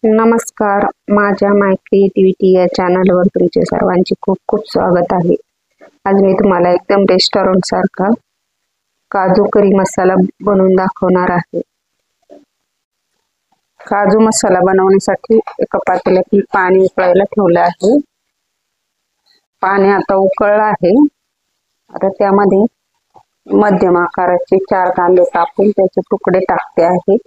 नमस्कार, माझ्या माय क्रिएटिव्हिटी या चॅनलवर तुमचे सर्वांचे खूप खूप स्वागत आहे. आज मी तुम्हाला एकदम रेस्टॉरंट सारखा काजू करी मसाला बनवून दाखवणार आहे. काजू मसाला बनवण्यासाठी एका पातेल्यात पाणी उकळायला ठेवलं आहे. पाणी आता उकळलं आहे. आता त्यामध्ये मध्यम आकाराचे 4 कांदे कापून त्याचे तुकडे टाकते आहे.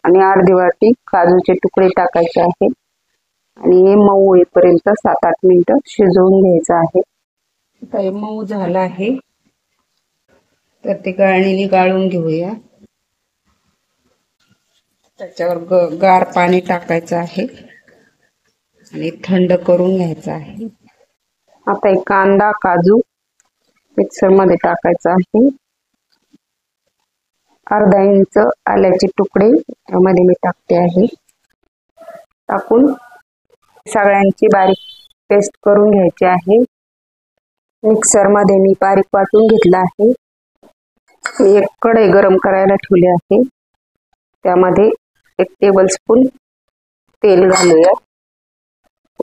आणि अर्धी वाटी काजूचे तुकडे टाकायचे आहे आणि हे मऊ होईपर्यंत 7-8 मिनिटं शिजवून घ्यायचं आहे. आता हे मऊ झालं आहे तर ते गाळणीने गाळून घेऊया. त्याच्यावर गार पाणी टाकायचं आहे आणि थंड करून घ्यायचं आहे. आता एक कांदा काजू मिक्सर मध्ये टाकायचा आहे. अर्धा इंच आल्याचे तुकडे यामध्ये मी टाकते आहे. टाकून सगळ्यांची बारीक पेस्ट करून घ्यायची आहे. मिक्सर मध्ये मी बारीक वाटून घेतला आहे. मी एक कढई गरम करायला ठेवली आहे. त्यामध्ये 1 टेबलस्पून तेल घालूया.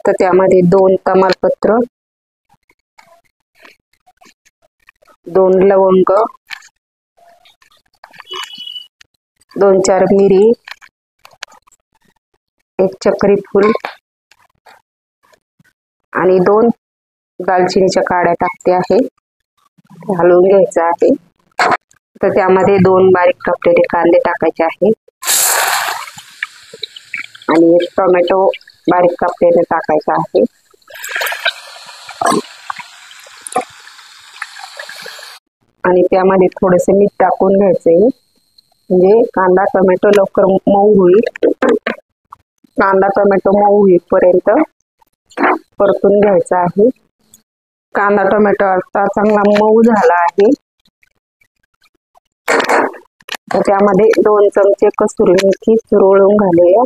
तर त्यामध्ये 2 तमालपत्र, 2 लवंग, 2-4 मिरी, 1 चक्री फूल आणि 2 दालचिनीच्या काड्या टाकते आहे. हलवून घ्यायचं आहे. तर त्यामध्ये 2 बारीक कापलेले कांदे टाकायचे आहे आणि 1 टोमॅटो बारीक कापलेले टाकायचा आहे. आणि त्यामध्ये थोडेसे मीठ टाकून घ्यायचे म्हणजे कांदा टोमॅटो लवकर मऊ होईल. कांदा टोमॅटो मऊ होईपर्यंत परतून घ्यायचा आहे. कांदा टोमॅटो आता चांगला मऊ झाला आहे. तर त्यामध्ये 2 चमचे कसुरी मेथी चुरळून घालूया.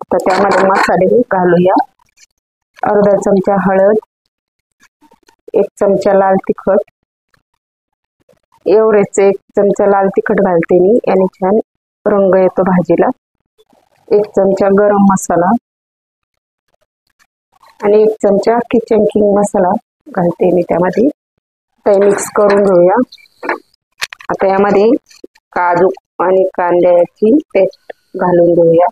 तर त्यामध्ये मसाले घालूया. अर्धा चमचा हळद, 1 चमचा लाल तिखट, एवढेच 1 चमचा लाल तिखट घालते मी, याने छान रंग येतो भाजीला. 1 चमचा गरम मसाला आणि 1 चमचा किचन किंग मसाला घालते मी त्यामध्ये. ते मिक्स करून घेऊया. आता यामध्ये काजू आणि कांद्याची पेस्ट घालून घेऊया.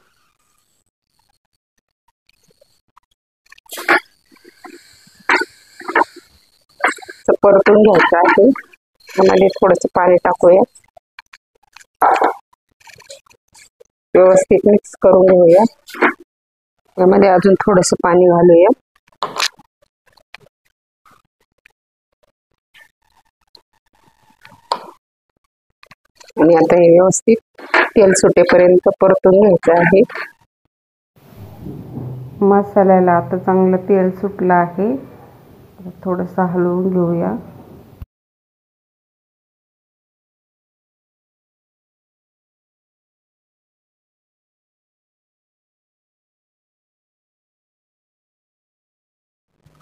परतून घ्यायचं आहे. यामध्ये थोडंसं पाणी टाकूया. व्यवस्थित मिक्स करून घेऊया. यामध्ये अजून थोडंसं पाणी घालूया. आणि आता हे व्यवस्थित तेल सुटेपर्यंत परतून घ्यायचं आहे. मसाल्याला आता चांगलं तेल सुटलं आहे. थोडंसं हलवून घेऊया.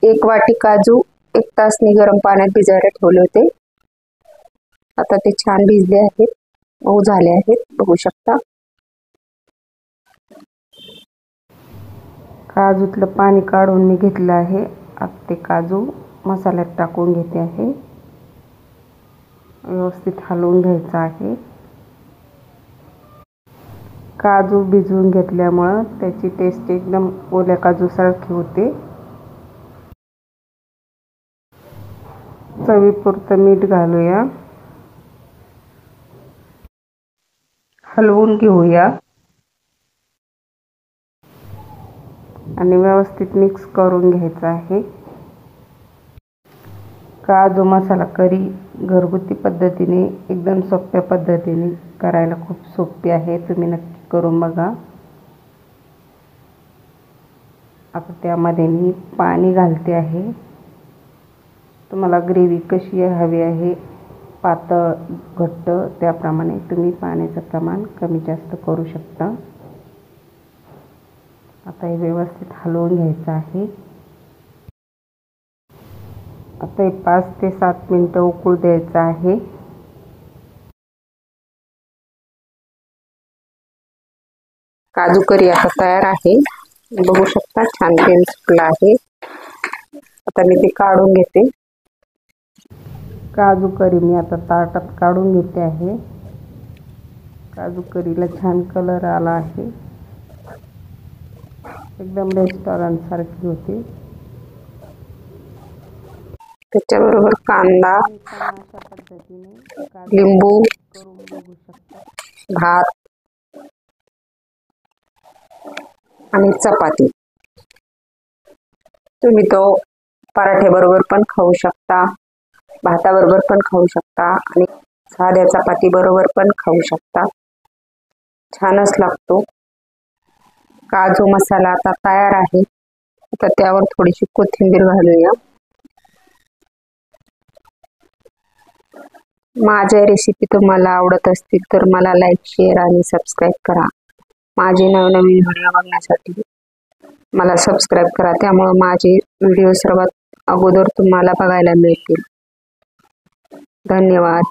एक वाटी काजू 1 तासनी गरम पाण्यात भिजायला ठेवले होते. आता ते छान भिजले आहेत, मऊ झाले आहेत, बघू शकता. काजूतलं पाणी काढून मी घेतलं आहे. आता ते काजू मसाल्यात टाकून घेते आहे. व्यवस्थित हलवून घ्यायचं आहे. काजू भिजवून घेतल्यामुळं त्याची टेस्ट एकदम ओल्या काजूसारखी होते. चवीपुरतं मीठ घालूया. हलवून घेऊया आणि व्यवस्थित मिक्स करून घ्यायचं आहे. काजू मसाला करी घरगुती पद्धतीने एकदम सोप्या पद्धतीने करायला खूप सोपी आहे. तुम्ही नक्की करून बघा. आता त्यामध्ये मी पाणी घालते आहे. तुम्हाला ग्रेव्ही कशी हवी आहे, पातळ घट्ट, त्याप्रमाणे तुम्ही पाण्याचं प्रमाण कमी जास्त करू शकता. आता हे व्यवस्थित हलवून घ्यायचं आहे. आता हे 5 ते 7 मिनिटं उकळू द्यायचं आहे. काजू करी आता तयार आहे. बघू शकता छान तेल सुटलं आहे. आता मी ते काढून घेते. काजू करी मी आता ताटात काढून घेते आहे. काजू करीला छान कलर आला आहे. एकदम रेस्टॉरंट सारखी होती. त्याच्याबरोबर कांदा, अशा पद्धतीने लिंबू करून बघू शकता, भात आणि चपाती. तुम्ही तो पराठे बरोबर पण खाऊ शकता, भाताबरोबर पण खाऊ शकता आणि साध्या चपाती बरोबर पण खाऊ शकता. छानच लागतो. काजू मसाला आता तयार आहे. आता त्यावर थोडीशी कोथिंबीर घालूया. माझ्या रेसिपी तुम्हाला आवडत असतील तर मला लाईक, शेअर आणि सबस्क्राईब करा. माझे नवनवीन व्हिडिओ बघण्यासाठी मला सबस्क्राईब करा. त्यामुळे माझे व्हिडिओ सर्वात अगोदर तुम्हाला बघायला मिळतील. धन्यवाद.